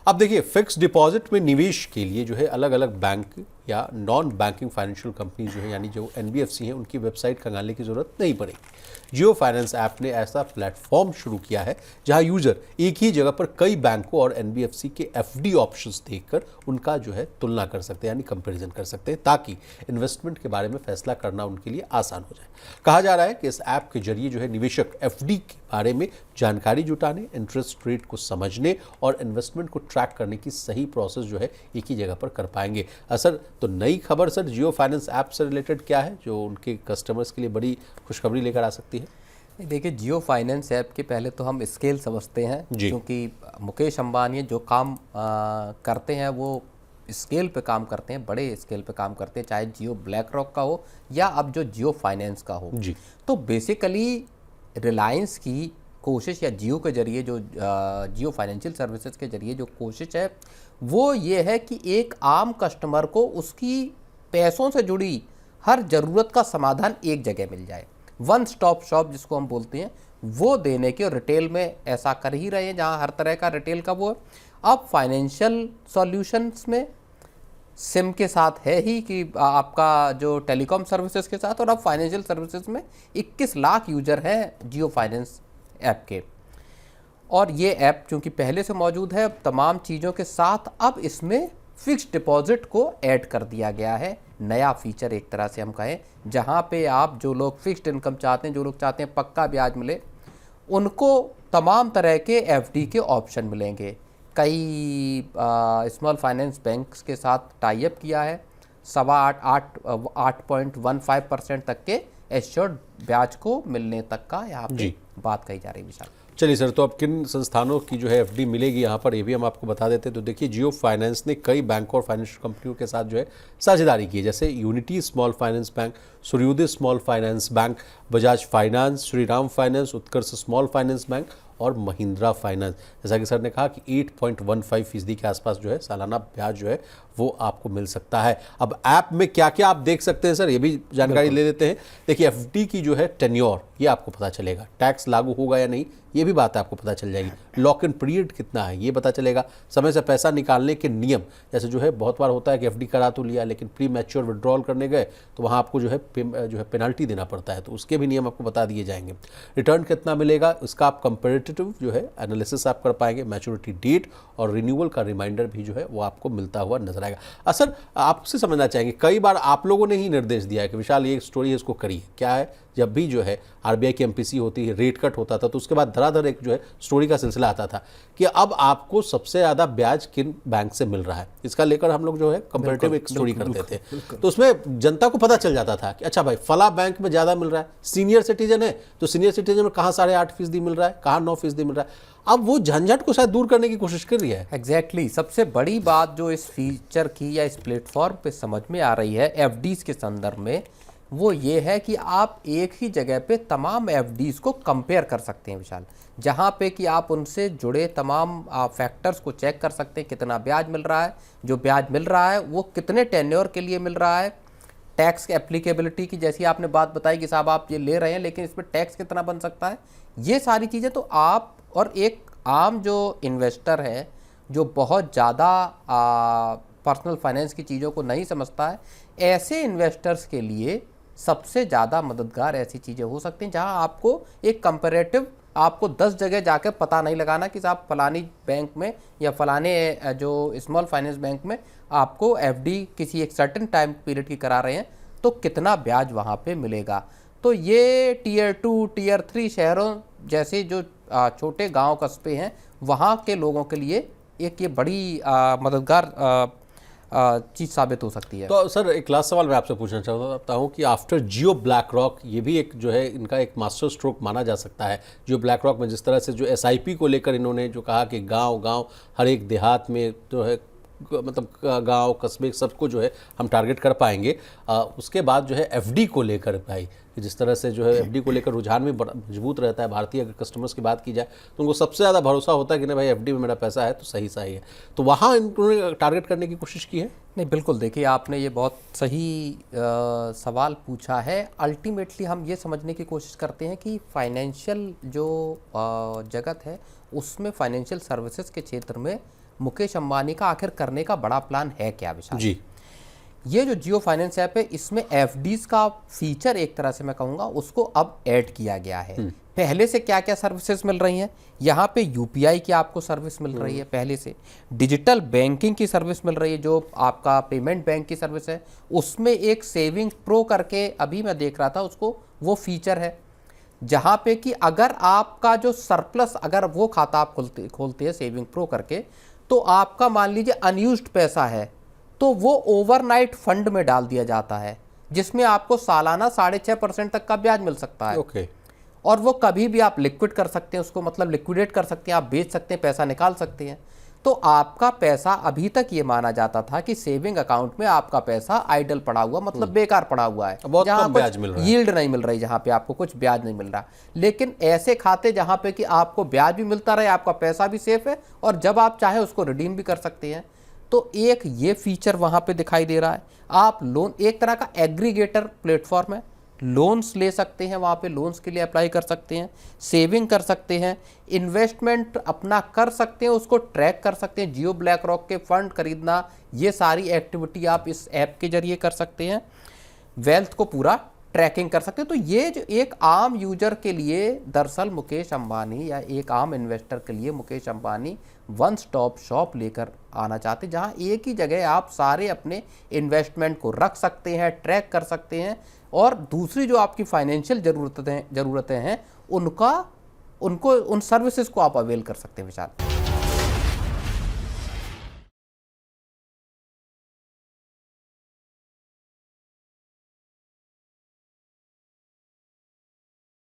अब देखिए, fix deposit में निवेश के लिए जो है अलग अलग बैंक या नॉन बैंकिंग फाइनेंशियल कंपनी जो है, यानी जो एनबीएफसी हैं, उनकी वेबसाइट खंगालने की जरूरत नहीं पड़ेगी। जियो फाइनेंस ऐप ने ऐसा प्लेटफॉर्म शुरू किया है जहां यूजर एक ही जगह पर कई बैंकों और एनबीएफसी के एफडी ऑप्शंस देखकर उनका जो है तुलना कर सकते हैं, यानी कंपैरिजन कर सकते हैं, ताकि इन्वेस्टमेंट के बारे में फैसला करना उनके लिए आसान हो जाए। कहा जा रहा है कि इस ऐप के जरिए जो है निवेशक एफडी के बारे में जानकारी जुटाने, इंटरेस्ट रेट को समझने और इन्वेस्टमेंट को ट्रैक करने की सही प्रोसेस जो है एक ही जगह पर कर पाएंगे। सर, तो नई खबर सर जियो फाइनेंस ऐप से रिलेटेड क्या है जो उनके कस्टमर्स के लिए बड़ी खुशखबरी लेकर आ सकती है? देखिए, जियो फाइनेंस ऐप के पहले तो हम स्केल समझते हैं, क्योंकि मुकेश अंबानी जो काम करते हैं वो स्केल पे काम करते हैं, बड़े स्केल पे काम करते हैं, चाहे जियो ब्लैक रॉक का हो या अब जो जियो फाइनेंस का हो जी। तो बेसिकली रिलायंस की कोशिश या जियो के जरिए जो जियो फाइनेंशियल सर्विसेज के जरिए जो कोशिश है वो ये है कि एक आम कस्टमर को उसकी पैसों से जुड़ी हर ज़रूरत का समाधान एक जगह मिल जाए। वन स्टॉप शॉप जिसको हम बोलते हैं वो देने के, और रिटेल में ऐसा कर ही रहे हैं जहां हर तरह का रिटेल का वो है। अब फाइनेंशियल सॉल्यूशंस में सिम के साथ है ही कि आपका जो टेलीकॉम सर्विसेज के साथ, और अब फाइनेंशियल सर्विसेज में 21 लाख यूजर हैं जियो फाइनेंस ऐप के। और ये ऐप चूंकि पहले से मौजूद है, तमाम चीज़ों के साथ अब इसमें फिक्स्ड डिपॉजिट को ऐड कर दिया गया है। नया फीचर एक तरह से हम कहें, जहां पे आप जो लोग फिक्स्ड इनकम चाहते हैं, जो लोग चाहते हैं पक्का ब्याज मिले, उनको तमाम तरह के एफडी के ऑप्शन मिलेंगे। कई स्मॉल फाइनेंस बैंक्स के साथ टाई अप किया है, 8.15% तक के एश्योर्ड ब्याज को मिलने तक का यहाँ पे बात कही जा रही है। विशाल, चलिए सर, तो अब किन संस्थानों की जो है एफडी मिलेगी यहाँ पर, ये भी हम आपको बता देते हैं। तो देखिए, जियो फाइनेंस ने कई बैंकों और फाइनेंशियल कंपनियों के साथ जो है साझेदारी की है, जैसे Unity small finance bank, Suryoday small finance bank, Bajaj finance, Shriram finance, Utkarsh small finance bank और महिंद्रा फाइनेंस। जैसा कि सर ने कहा कि 8.15% के आसपास जो है सालाना ब्याज जो है वो आपको मिल सकता है। अब ऐप में क्या क्या आप देख सकते हैं सर, ये भी जानकारी ले लेते हैं। देखिए, एफडी की जो है टेन्योर ये आपको पता चलेगा, टैक्स लागू होगा या नहीं ये भी बात आपको पता चल जाएगी, लॉक इन पीरियड कितना है ये पता चलेगा, समय से पैसा निकालने के नियम, जैसे जो है बहुत बार होता है कि एफडी करा तो लिया लेकिन प्री मैच्योर विड्रॉल करने गए तो वहाँ आपको जो है पेनल्टी देना पड़ता है, तो उसके भी नियम आपको बता दिए जाएंगे। रिटर्न कितना मिलेगा इसका आप कंपेरेटिव जो है एनालिसिस आप कर पाएंगे, मैच्योरिटी डेट और रिन्यूअल का रिमाइंडर भी जो है वो आपको मिलता हुआ नजर आएगा। सर, आपसे समझना चाहेंगे, कई बार आप लोगों ने ही निर्देश दिया है कि विशाल ये स्टोरी है इसको करिए, क्या है जब भी जो है आरबीआई की एमपीसी होती है, रेट कट होता था, तो उसके बाद धड़ाधड़ एक जो है स्टोरी का सिलसिला आता था कि अब आपको सबसे ज़्यादा ब्याज किन बैंक से मिल रहा है, इसका लेकर हम लोग जो है कंपैरेटिव एक स्टोरी करते थे। तो उसमें जनता को पता चल जाता था कि अच्छा भाई फला बैंक में ज़्यादा मिल रहा है, सीनियर सिटीजन है तो सीनियर सिटीजन में कहाँ 8.5% मिल रहा है, कहाँ 9% मिल रहा है। अब वो झंझट को शायद दूर करने की कोशिश कर रही है। एग्जैक्टली सबसे बड़ी बात जो इस फीचर की या इस प्लेटफॉर्म पे समझ में आ रही है एफडीज के संदर्भ में, वो ये है कि आप एक ही जगह पे तमाम एफडीज को कंपेयर कर सकते हैं विशाल, जहाँ पे कि आप उनसे जुड़े तमाम फैक्टर्स को चेक कर सकते हैं, कितना ब्याज मिल रहा है, जो ब्याज मिल रहा है वो कितने टेन्योर के लिए मिल रहा है, टैक्स एप्लीकेबिलिटी की जैसी आपने बात बताई कि साहब आप ये ले रहे हैं लेकिन इसमें टैक्स कितना बन सकता है, ये सारी चीज़ें। तो आप और एक आम जो इन्वेस्टर है जो बहुत ज़्यादा पर्सनल फाइनेंस की चीज़ों को नहीं समझता है, ऐसे इन्वेस्टर्स के लिए सबसे ज़्यादा मददगार ऐसी चीज़ें हो सकती हैं जहां आपको एक कंपैरेटिव, आपको 10 जगह जाकर पता नहीं लगाना कि साहब फलानी बैंक में या फलाने जो स्मॉल फाइनेंस बैंक में आपको एफडी किसी एक सर्टेन टाइम पीरियड की करा रहे हैं तो कितना ब्याज वहाँ पे मिलेगा। तो ये टियर 2 टियर 3 शहरों जैसे जो छोटे गांव कस्बे हैं वहाँ के लोगों के लिए एक ये बड़ी मददगार चीज़ साबित हो सकती है। तो सर, एक लास्ट सवाल मैं आपसे पूछना चाहता हूँ कि आफ्टर जियो ब्लैक रॉक, ये भी एक जो है इनका एक मास्टर स्ट्रोक माना जा सकता है। जियो ब्लैक रॉक में जिस तरह से जो एसआईपी को लेकर इन्होंने जो कहा कि गांव हर एक देहात में जो है मतलब गांव कस्बे सबको जो है हम टारगेट कर पाएंगे, उसके बाद जो है एफडी को लेकर भाई जिस तरह से जो है एफडी को लेकर रुझान भी मजबूत रहता है, भारतीय अगर कस्टमर्स की बात की जाए तो उनको सबसे ज़्यादा भरोसा होता है कि नहीं भाई एफडी में मेरा पैसा है तो सही है, तो वहाँ इन्होंने टारगेट करने की कोशिश की है। नहीं, बिल्कुल, देखिए आपने ये बहुत सही सवाल पूछा है। अल्टीमेटली हम ये समझने की कोशिश करते हैं कि फाइनेंशियल जो जगत है उसमें फाइनेंशियल सर्विसेज के क्षेत्र में मुकेश अंबानी का आखिर करने का बड़ा प्लान है क्या विशाल? जी, ये जो जियो फाइनेंस ऐप है इसमें एफडीज का फीचर एक तरह से मैं कहूँगा उसको अब ऐड किया गया है। पहले से क्या क्या सर्विसेज मिल रही हैं, यहाँ पे यूपीआई की आपको सर्विस मिल रही है, पहले से डिजिटल बैंकिंग की सर्विस मिल रही है, जो आपका पेमेंट बैंक की सर्विस है, उसमें एक सेविंग प्रो करके अभी मैं देख रहा था उसको, वो फीचर है जहाँ पे कि अगर आपका जो सरप्लस, अगर वो खाता आप खोलते हैं सेविंग प्रो करके, तो आपका मान लीजिए अनयूज्ड पैसा है तो वो ओवरनाइट फंड में डाल दिया जाता है, जिसमें आपको सालाना 6.5% तक का ब्याज मिल सकता है। ओके। और वो कभी भी आप लिक्विड कर सकते हैं उसको, मतलब लिक्विडेट कर सकते हैं, आप बेच सकते हैं, पैसा निकाल सकते हैं। तो आपका पैसा, अभी तक ये माना जाता था कि सेविंग अकाउंट में आपका पैसा आइडल पड़ा हुआ, मतलब बेकार पड़ा हुआ है, बहुत जहां कम ब्याज मिल रहा है, यील्ड नहीं मिल रही, जहां पे आपको कुछ ब्याज नहीं मिल रहा। लेकिन ऐसे खाते जहां पे कि आपको ब्याज भी मिलता रहे, आपका पैसा भी सेफ है, और जब आप चाहे उसको रिडीम भी कर सकते हैं, तो एक ये फीचर वहां पे दिखाई दे रहा है। आप लोन, एक तरह का एग्रीगेटर प्लेटफॉर्म है, लोन्स ले सकते हैं, वहाँ पे लोन्स के लिए अप्लाई कर सकते हैं, सेविंग कर सकते हैं, इन्वेस्टमेंट अपना कर सकते हैं, उसको ट्रैक कर सकते हैं, जियो ब्लैक रॉक के फंड खरीदना, ये सारी एक्टिविटी आप इस ऐप के जरिए कर सकते हैं, वेल्थ को पूरा ट्रैकिंग कर सकते हैं। तो ये जो एक आम यूजर के लिए, दरअसल मुकेश अंबानी या एक आम इन्वेस्टर के लिए Mukesh Ambani one stop shop लेकर आना चाहते हैं, जहां एक ही जगह आप सारे अपने इन्वेस्टमेंट को रख सकते हैं, ट्रैक कर सकते हैं, और दूसरी जो आपकी फाइनेंशियल ज़रूरतें हैं उन सर्विसेज को आप अवेल कर सकते हैं विशाल।